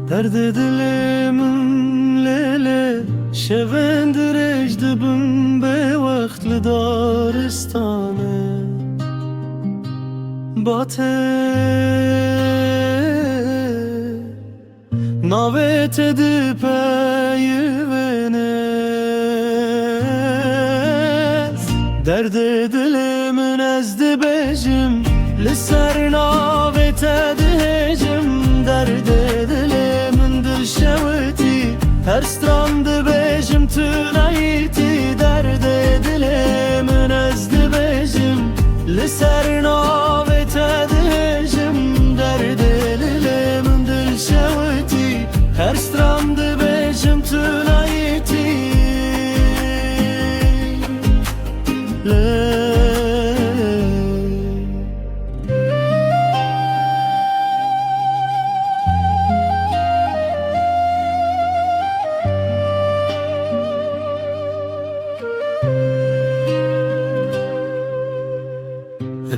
Derd edilimim lele şevendir ecdibim be vaktli daristanı bate navet edip eyvenes derd edilimin ezdi bejim liser navet edicim derd edilimin dil şevti her strandı bejim tünayiti derd edilimin ezdi bejim liser navet edicim derd edilimin dil şevti her strandı bejim tünayiti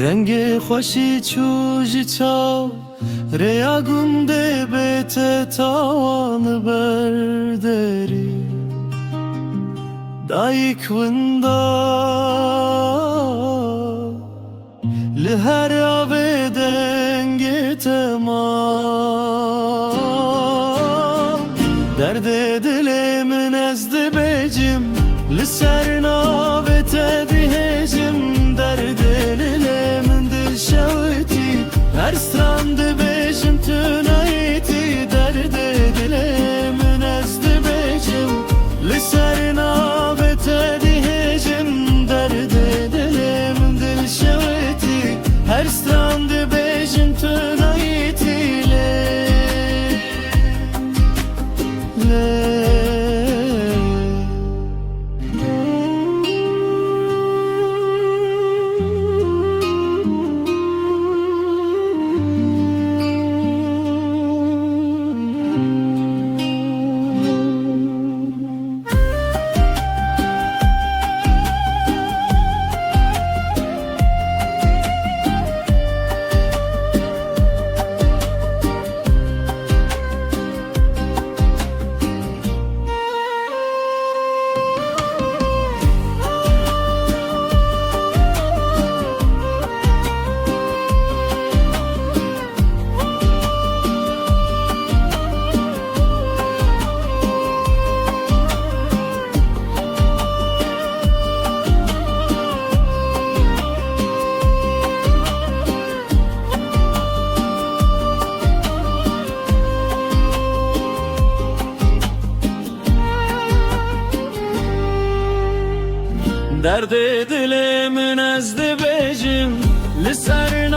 رنگ خوشی چوژی چاو ریا گونده بیت تاوان بردری دایک وندا لهر آب دنگ تمام درد دلمن از بجم لسر نابت بهجم درد دلمن دل شوتی her strandı bejim tünayiti derد دلمن از بجم لسر نابت بهجم درد دلمن دل شوتی her strandı bejim tünayiti derd dilimin ezdi bejim liser